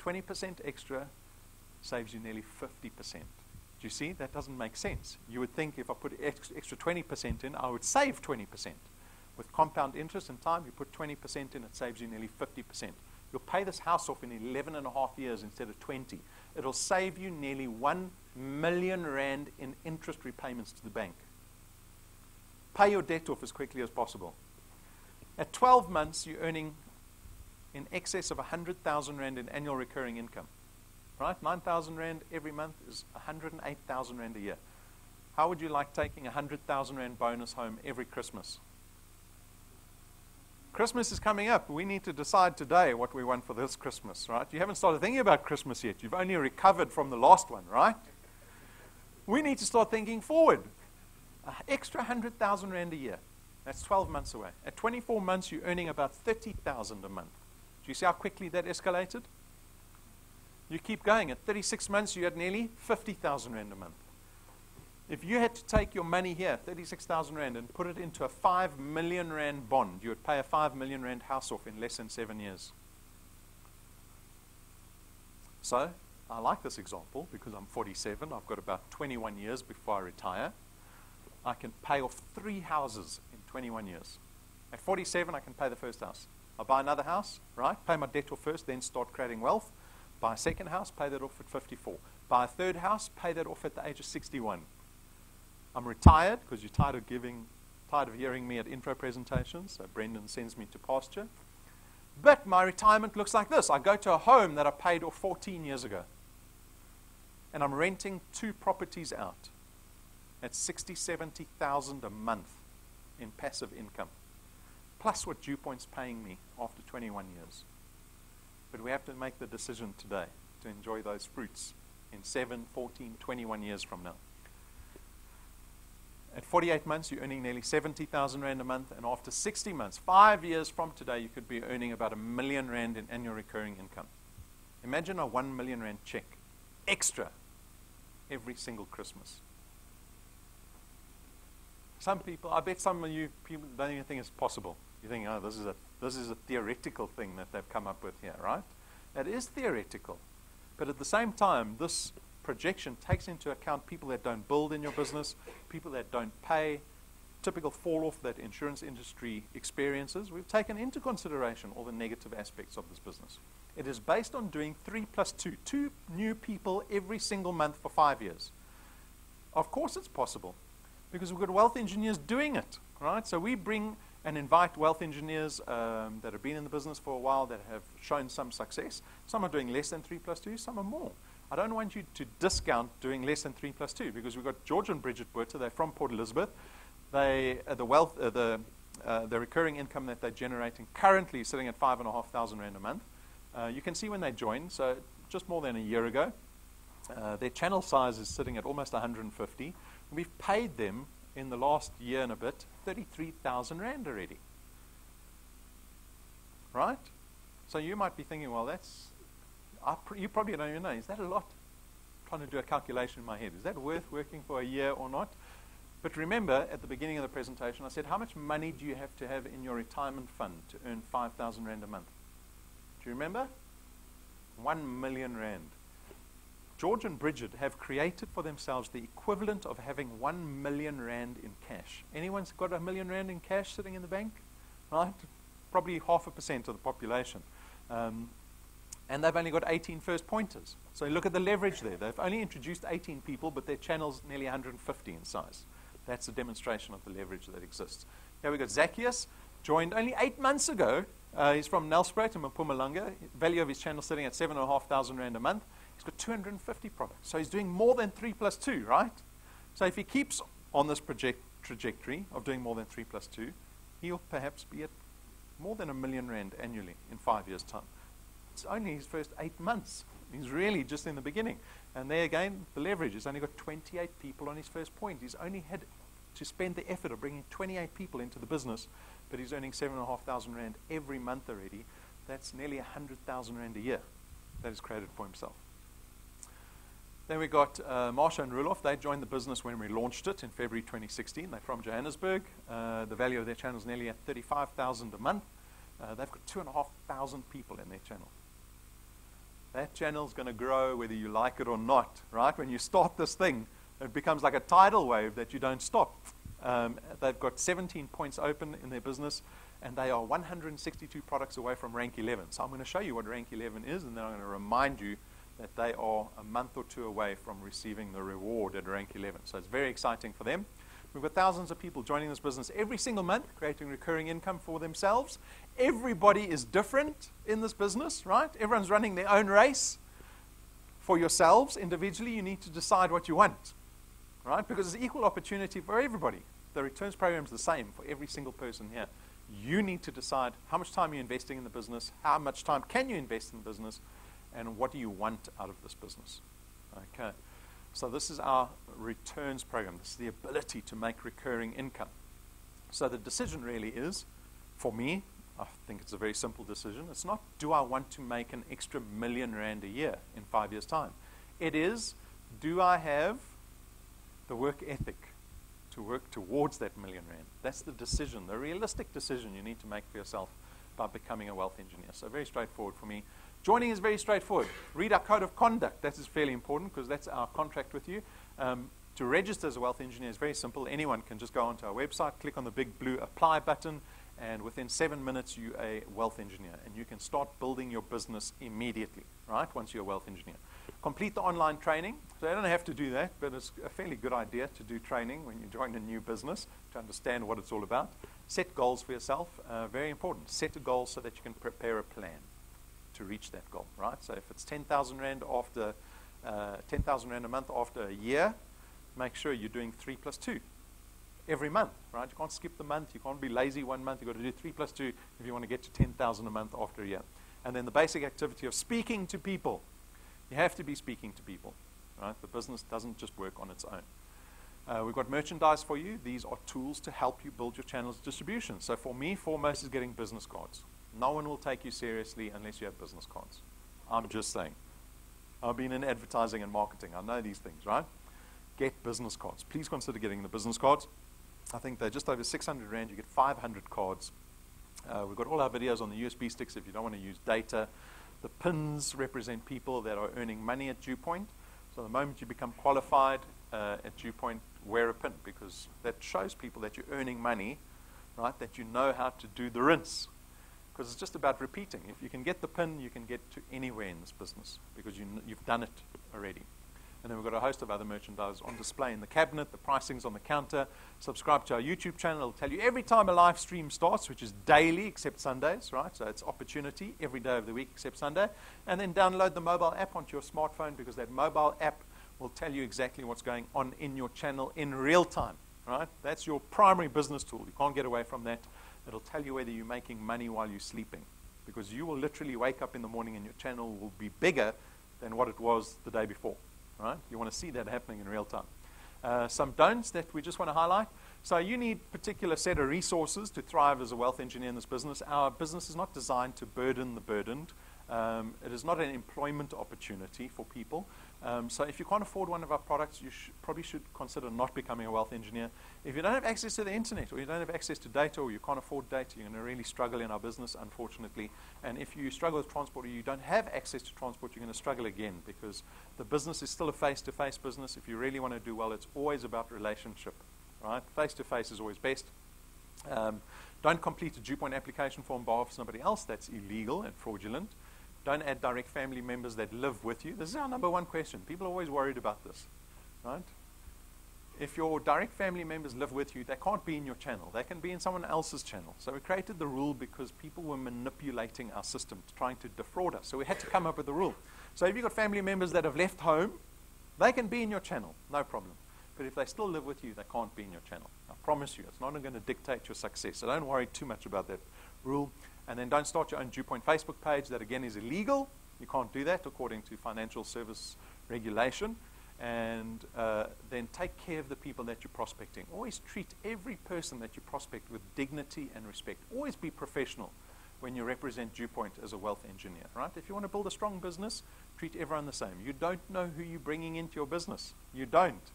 20% extra saves you nearly 50%. Do you see? That doesn't make sense. You would think if I put extra 20% in, I would save 20%. With compound interest and time, you put 20% in, it saves you nearly 50%. You'll pay this house off in 11 and a half years instead of 20. It'll save you nearly 1 million rand in interest repayments to the bank. Pay your debt off as quickly as possible. At 12 months, you're earning in excess of 100,000 rand in annual recurring income. Right? 9,000 rand every month is 108,000 rand a year. How would you like taking 100,000 rand bonus home every Christmas? Christmas is coming up. We need to decide today what we want for this Christmas, right? You haven't started thinking about Christmas yet. You've only recovered from the last one, right? We need to start thinking forward. Extra 100,000 rand a year. That's 12 months away. At 24 months, you're earning about 30,000 a month. Do you see how quickly that escalated? You keep going. At 36 months, you had nearly 50,000 rand a month. If you had to take your money here, 36,000 rand, and put it into a 5 million rand bond, you would pay a 5 million rand house off in less than 7 years. So, I like this example because I'm 47. I've got about 21 years before I retire. I can pay off 3 houses in 21 years. At 47, I can pay the first house. I'll buy another house, right? Pay my debt off first, then start creating wealth. Buy a second house, pay that off at 54. Buy a third house, pay that off at the age of 61. I'm retired because you're tired of hearing me at intro presentations, so Brendan sends me to pasture. But my retirement looks like this. I go to a home that I paid off 14 years ago. And I'm renting 2 properties out at 60,000, 70,000 a month in passive income. Plus what DuePoint's paying me after 21 years. But we have to make the decision today to enjoy those fruits in 7, 14, 21 years from now. At 48 months, you're earning nearly 70,000 rand a month, and after 60 months, 5 years from today, you could be earning about 1 million rand in annual recurring income. Imagine a 1 million rand check, extra, every single Christmas. Some people, I bet some of you people don't even think it's possible. You think, oh, this is a theoretical thing that they've come up with here, right? It is theoretical. But at the same time, this projection takes into account people that don't build in your business, people that don't pay, typical fall-off that insurance industry experiences. We've taken into consideration all the negative aspects of this business. It is based on doing 3 plus 2, 2 new people every single month for 5 years. Of course it's possible, because we've got wealth engineers doing it, right? So we bring and invite wealth engineers that have been in the business for a while, that have shown some success. Some are doing less than 3 plus 2, some are more. I don't want you to discount doing less than 3 plus 2, because we've got George and Bridget Buerter. They're from Port Elizabeth. The recurring income that they're generating currently is sitting at 5,500 Rand a month. You can see when they joined, so just more than a year ago. Their channel size is sitting at almost 150. We've paid them in the last year and a bit 33,000 Rand already. Right? So you might be thinking, well, you probably don't even know. Is that a lot? I'm trying to do a calculation in my head. Is that worth working for a year or not? But remember, at the beginning of the presentation, I said, how much money do you have to have in your retirement fund to earn 5,000 Rand a month? Do you remember? 1 million Rand. George and Bridget have created for themselves the equivalent of having 1 million Rand in cash. Anyone's got 1 million Rand in cash sitting in the bank? Right? Probably 0.5% of the population. And they've only got 18 first pointers. So look at the leverage there. They've only introduced 18 people, but their channel's nearly 150 in size. That's a demonstration of the leverage that exists. Here we've got Zacchaeus, joined only 8 months ago. He's from Nelspruit in Mpumalanga. Value of his channel sitting at 7,500 Rand a month. He's got 250 products. So he's doing more than 3 plus 2, right? So if he keeps on this trajectory of doing more than 3 plus 2, he'll perhaps be at more than 1 million Rand annually in 5 years' time. It's only his first 8 months. He's really just in the beginning. And there again, the leverage. He's only got 28 people on his first point. He's only had to spend the effort of bringing 28 people into the business, but he's earning 7,500 Rand every month already. That's nearly 100,000 Rand a year that is created for himself. Then we got Marsha and Rulof. They joined the business when we launched it in February 2016. They're from Johannesburg. The value of their channel is nearly at 35,000 a month. They've got 2,500 people in their channel. That channel's going to grow whether you like it or not, right? When you start this thing, it becomes like a tidal wave that you don't stop. They've got 17 points open in their business, and they are 162 products away from rank 11. So I'm going to show you what rank 11 is, and then I'm going to remind you that they are a month or two away from receiving the reward at rank 11. So it's very exciting for them. We've got thousands of people joining this business every single month, creating recurring income for themselves. Everybody is different in this business, right? Everyone's running their own race. For yourselves, individually, you need to decide what you want, right? Because it's equal opportunity for everybody. The returns program is the same for every single person here. You need to decide how much time you're investing in the business, how much time can you invest in the business, and what do you want out of this business. Okay. So this is our returns program. This is the ability to make recurring income. So the decision really is, for me, I think it's a very simple decision. It's not, do I want to make an extra 1 million Rand a year in 5 years' time? It is, do I have the work ethic to work towards that 1 million Rand? That's the decision, the realistic decision you need to make for yourself about becoming a wealth engineer. So very straightforward for me. Joining is very straightforward. Read our code of conduct. That is fairly important because that's our contract with you. To register as a wealth engineer is very simple. Anyone can just go onto our website, click on the big blue apply button, and within 7 minutes you're a wealth engineer. And you can start building your business immediately, right, once you're a wealth engineer. Complete the online training. So I don't have to do that, but it's a fairly good idea to do training when you join a new business to understand what it's all about. Set goals for yourself. Very important. Set a goal so that you can prepare a plan to reach that goal, right? So if it's 10,000 Rand after 10,000 Rand a month after a year, make sure you're doing 3 plus 2 every month, right? You can't skip the month. You can't be lazy one month. You've got to do 3 plus 2 if you want to get to 10,000 a month after a year. And then the basic activity of speaking to people. You have to be speaking to people, right? The business doesn't just work on its own. We've got merchandise for you. These are tools to help you build your channels of distribution. So for me, foremost is getting business cards. No one will take you seriously unless you have business cards. I'm just saying. I've been in advertising and marketing. I know these things, right? Get business cards. Please consider getting the business cards. I think they're just over 600 Rand. You get 500 cards. We've got all our videos on the USB sticks if you don't want to use data. The pins represent people that are earning money at DuePoint. So the moment you become qualified at DuePoint, wear a pin, because that shows people that you're earning money, right, that you know how to do the rinse. Because it's just about repeating. If you can get the pin, you can get to anywhere in this business, because you've done it already. And then we've got a host of other merchandise on display in the cabinet. The pricing's on the counter. Subscribe to our YouTube channel. It'll tell you every time a live stream starts, which is daily except Sundays, right? So it's opportunity every day of the week except Sunday. And then download the mobile app onto your smartphone, because that mobile app will tell you exactly what's going on in your channel in real time, right? That's your primary business tool. You can't get away from that. It'll tell you whether you're making money while you're sleeping, because you will literally wake up in the morning and your channel will be bigger than what it was the day before. Right? You want to see that happening in real time. Some don'ts that we just want to highlight. So you need a particular set of resources to thrive as a wealth engineer in this business. Our business is not designed to burden the burdened. It is not an employment opportunity for people. So if you can't afford one of our products, you probably should consider not becoming a wealth engineer. If you don't have access to the internet, or you don't have access to data, or you can't afford data, you're going to really struggle in our business, unfortunately. And if you struggle with transport, or you don't have access to transport, you're going to struggle again, because the business is still a face-to-face business. If you really want to do well, it's always about relationship, right? Face-to-face is always best. Don't complete a DuePoint application form on behalf of somebody else. That's illegal and fraudulent. Don't add direct family members that live with you. This is our number one question. People are always worried about this, right? If your direct family members live with you, they can't be in your channel. They can be in someone else's channel. So we created the rule because people were manipulating our system, trying to defraud us. So we had to come up with a rule. So if you've got family members that have left home, they can be in your channel, no problem. But if they still live with you, they can't be in your channel. I promise you, it's not going to dictate your success. So don't worry too much about that rule. And then don't start your own DuePoint Facebook page. That, again, is illegal. You can't do that according to financial service regulation. And then take care of the people that you're prospecting. Always treat every person that you prospect with dignity and respect. Always be professional when you represent DuePoint as a wealth engineer, right? If you want to build a strong business, treat everyone the same. You don't know who you're bringing into your business. You don't.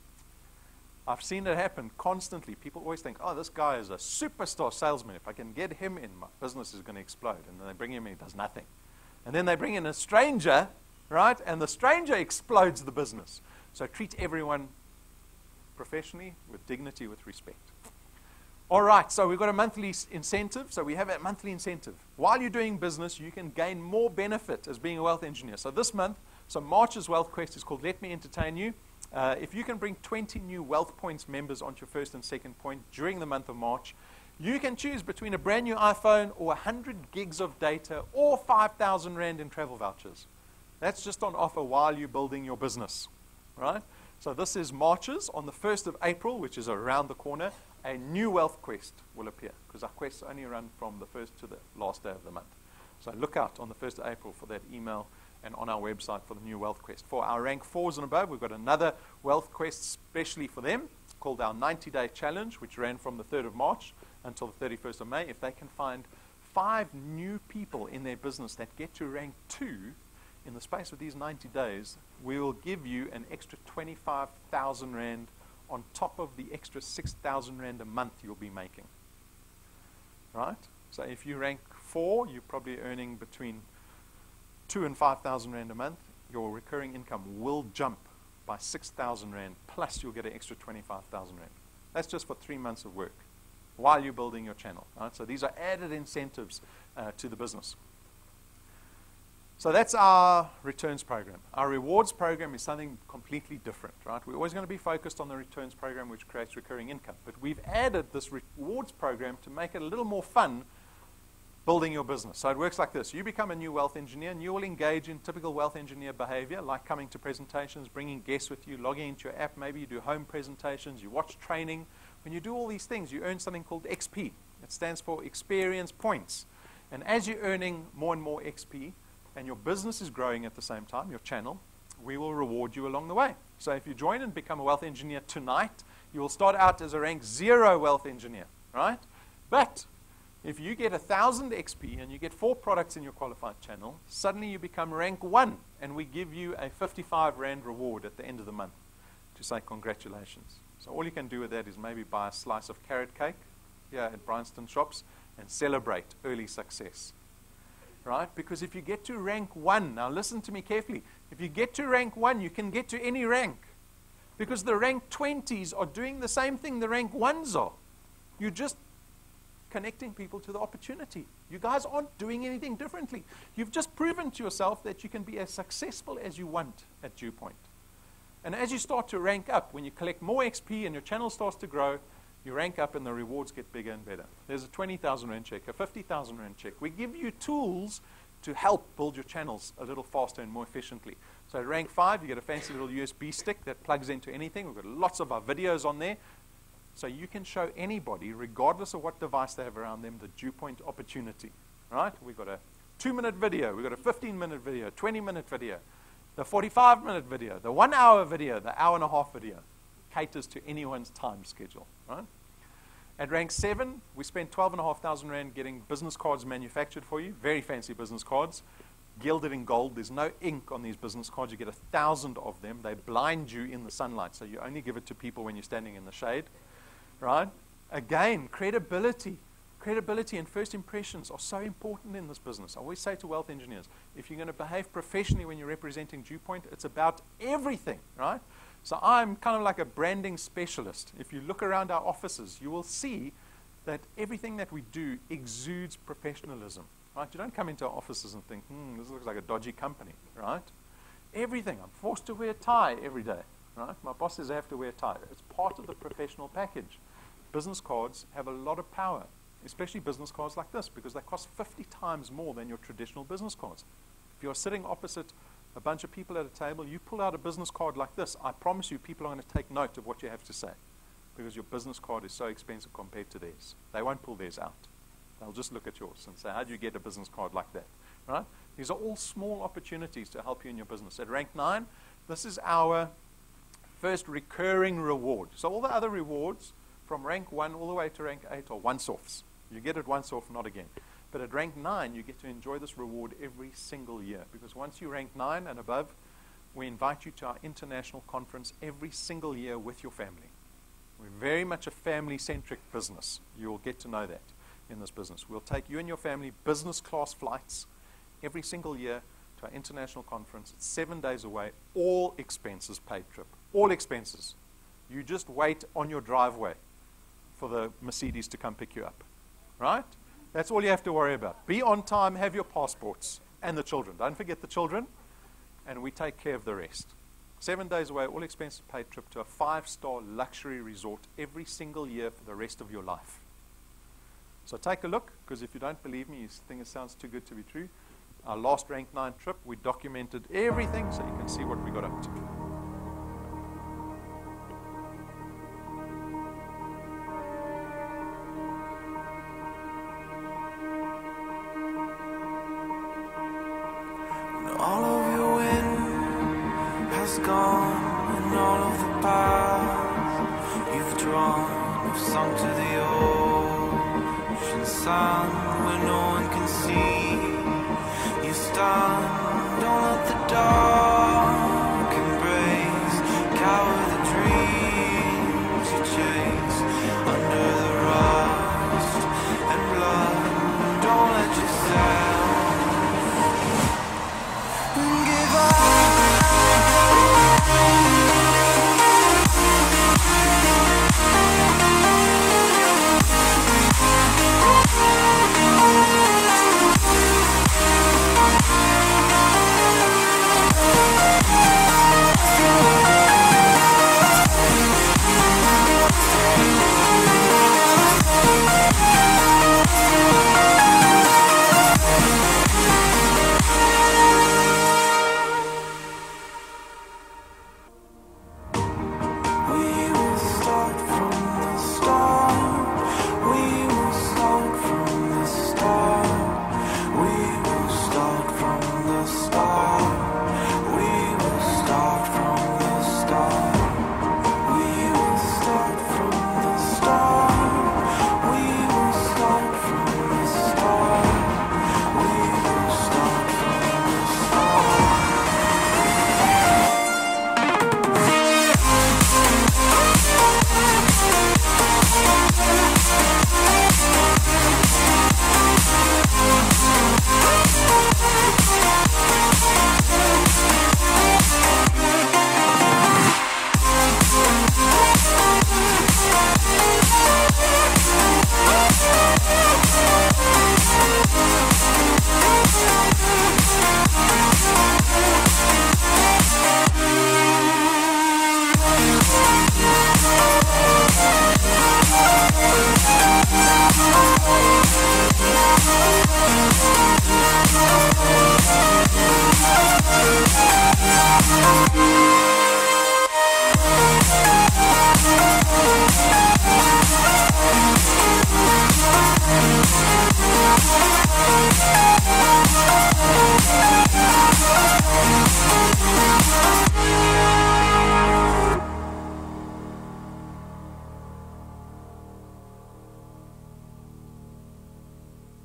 I've seen it happen constantly. People always think, oh, this guy is a superstar salesman. If I can get him in, my business is going to explode. And then they bring him in, he does nothing. And then they bring in a stranger, right? And the stranger explodes the business. So treat everyone professionally, with dignity, with respect. All right, so we've got a monthly incentive. So we have a monthly incentive. While you're doing business, you can gain more benefit as being a wealth engineer. So this month, so March's Wealth Quest is called Let Me Entertain You. If you can bring 20 new Wealth Points members onto your first and second point during the month of March, you can choose between a brand new iPhone or 100 gigs of data or 5,000 Rand in travel vouchers. That's just on offer while you're building your business, right? So this is March's. On the 1st of April, which is around the corner, a new Wealth Quest will appear, because our quests only run from the 1st to the last day of the month. So look out on the 1st of April for that email, and on our website for the new Wealth Quest. For our rank 4s and above, we've got another Wealth Quest specially for them called our 90-day challenge, which ran from the 3rd of March until the 31st of May. If they can find 5 new people in their business that get to rank 2 in the space of these 90 days, we will give you an extra 25,000 Rand on top of the extra 6,000 Rand a month you'll be making. Right? So if you rank 4, you're probably earning between 2,000 and 5,000 Rand a month. Your recurring income will jump by 6,000 Rand, plus you'll get an extra 25,000 Rand. That's just for 3 months of work while you're building your channel. Right? So these are added incentives to the business. So that's our returns program. Our rewards program is something completely different, right? We're always going to be focused on the returns program, which creates recurring income. But we've added this rewards program to make it a little more fun building your business. So it works like this. You become a new wealth engineer, and you will engage in typical wealth engineer behavior, like coming to presentations, bringing guests with you, logging into your app. Maybe you do home presentations, you watch training. When you do all these things, you earn something called XP. It stands for experience points. And as you're earning more and more XP, and your business is growing at the same time, your channel, we will reward you along the way. So if you join and become a wealth engineer tonight, you will start out as a rank 0 wealth engineer, right? But if you get 1,000 XP and you get 4 products in your qualified channel, suddenly you become rank 1, and we give you a 55 Rand reward at the end of the month to say congratulations. So all you can do with that is maybe buy a slice of carrot cake here at Bryanston Shops and celebrate early success. Right? Because if you get to rank 1, now listen to me carefully, if you get to rank 1, you can get to any rank. Because the rank 20s are doing the same thing the rank 1s are. You're just connecting people to the opportunity. You guys aren't doing anything differently. You've just proven to yourself that you can be as successful as you want at DuePoint. And as you start to rank up, when you collect more XP and your channel starts to grow, you rank up and the rewards get bigger and better. There's a 20,000 Rand check, a 50,000 Rand check. We give you tools to help build your channels a little faster and more efficiently. So at rank 5, you get a fancy little USB stick that plugs into anything. We've got lots of our videos on there. So you can show anybody, regardless of what device they have around them, the DuePoint opportunity. Right? We've got a 2-minute video. We've got a 15-minute video, 20-minute video, the 45-minute video, the 1-hour video, the hour-and-a-half video. Caters to anyone's time schedule. Right? At rank 7, we spent 12,500 Rand getting business cards manufactured for you. Very fancy business cards. Gilded in gold. There's no ink on these business cards. You get 1,000 of them. They blind you in the sunlight, so you only give it to people when you're standing in the shade. Right? Again, credibility. Credibility and first impressions are so important in this business. I always say to wealth engineers, if you're going to behave professionally when you're representing DuePoint, it's about everything, right? So I'm kind of like a branding specialist. If you look around our offices, you will see that everything that we do exudes professionalism, right? You don't come into our offices and think, this looks like a dodgy company, right? Everything. I'm forced to wear a tie every day, right? My boss says I have to wear a tie. It's part of the professional package. Business cards have a lot of power, especially business cards like this, because they cost 50 times more than your traditional business cards. If you're sitting opposite a bunch of people at a table, you pull out a business card like this, I promise you people are going to take note of what you have to say, because your business card is so expensive compared to theirs. They won't pull theirs out. They'll just look at yours and say, how do you get a business card like that? Right? These are all small opportunities to help you in your business. At rank 9, this is our first recurring reward. So all the other rewards from rank 1 all the way to rank 8 are once-offs. You get it once off, not again. But at rank 9, you get to enjoy this reward every single year. Because once you rank 9 and above, we invite you to our international conference every single year with your family. We're very much a family-centric business. You will get to know that in this business. We'll take you and your family business class flights every single year to our international conference. It's 7 days away, all expenses paid trip. All expenses. You just wait on your driveway for the Mercedes to come pick you up. Right? That's all you have to worry about. Be on time, have your passports, and the children. Don't forget the children, and we take care of the rest. 7 days away, all expenses paid trip to a 5-star luxury resort every single year for the rest of your life. So take a look, because if you don't believe me, you think it sounds too good to be true. Our last rank 9 trip, we documented everything so you can see what we got up to. All of your wind has gone, and all of the paths you've drawn have sunk to the ocean sun where no one can see. You stand, don't let the dark embrace, cower the dreams you chase under the rust and blood. Don't let yourself give up.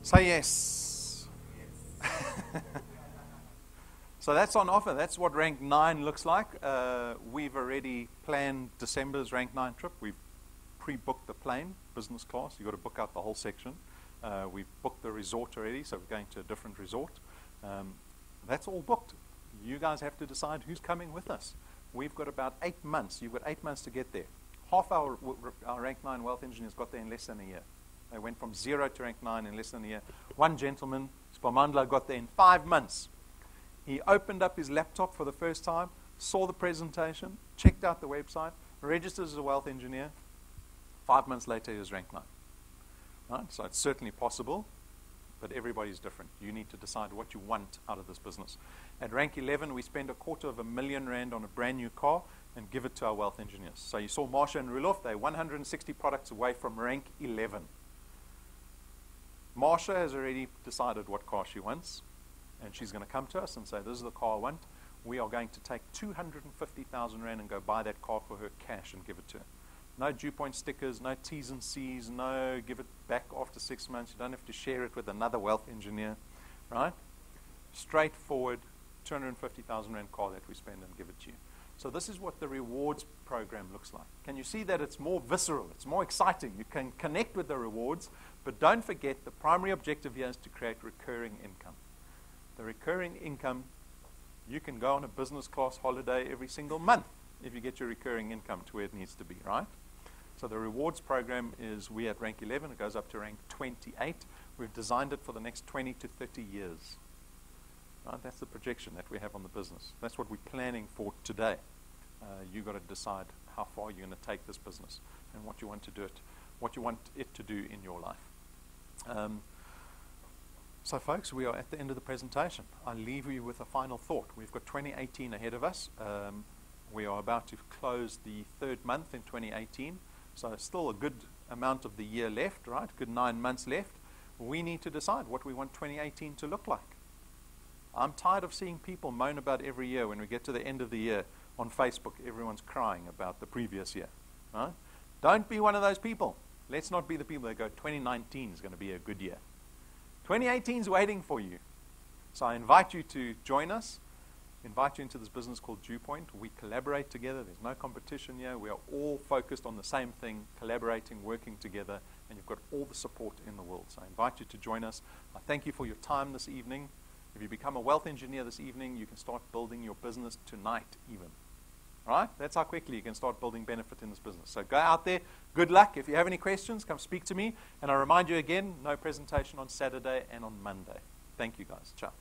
Say yes. So that's on offer. That's what Rank 9 looks like. We've already planned December's Rank 9 trip. We've pre-booked the plane, business class. You've got to book out the whole section. We've booked the resort already, so we're going to a different resort. That's all booked. You guys have to decide who's coming with us. We've got about 8 months. You've got 8 months to get there. Half our Rank 9 wealth engineers got there in less than a year. They went from 0 to Rank 9 in less than a year. One gentleman, Spamandla, got there in 5 months. He opened up his laptop for the first time, saw the presentation, checked out the website, registered as a wealth engineer. 5 months later, he was Rank 9. Right? So it's certainly possible, but everybody's different. You need to decide what you want out of this business. At Rank 11, we spend R250,000 on a brand new car and give it to our wealth engineers. So you saw Marsha and Rulof, they're 160 products away from Rank 11. Marsha has already decided what car she wants, and she's going to come to us and say, this is the car I want. We are going to take 250,000 Rand and go buy that car for her cash and give it to her. No DuePoint stickers, no T's and C's, no give it back after 6 months. You don't have to share it with another wealth engineer, right? Straightforward, 250,000 Rand car that we spend and give it to you. So this is what the rewards program looks like. Can you see that it's more visceral, it's more exciting? You can connect with the rewards, but don't forget the primary objective here is to create recurring income. The recurring income, you can go on a business class holiday every single month if you get your recurring income to where it needs to be, right? So the rewards program is, we at Rank 11, it goes up to Rank 28. We've designed it for the next 20 to 30 years. Right? That's the projection that we have on the business. That's what we're planning for today. You've got to decide how far you're going to take this business and what you want to do it, what you want it to do in your life. So folks, we are at the end of the presentation. I'll leave you with a final thought. We've got 2018 ahead of us. We are about to close the 3rd month in 2018. So still a good amount of the year left, right? Good 9 months left. We need to decide what we want 2018 to look like. I'm tired of seeing people moan about every year when we get to the end of the year on Facebook. Everyone's crying about the previous year. Right? Don't be one of those people. Let's not be the people that go, 2019 is going to be a good year. 2018 is waiting for you. So I invite you to join us. Invite you into this business called DuePoint. We collaborate together. There's no competition here. We are all focused on the same thing, collaborating, working together, and you've got all the support in the world. So I invite you to join us. I thank you for your time this evening. If you become a wealth engineer this evening, you can start building your business tonight even. All right? That's how quickly you can start building benefit in this business. So go out there. Good luck. If you have any questions, come speak to me. And I remind you again, no presentation on Saturday and on Monday. Thank you, guys. Ciao.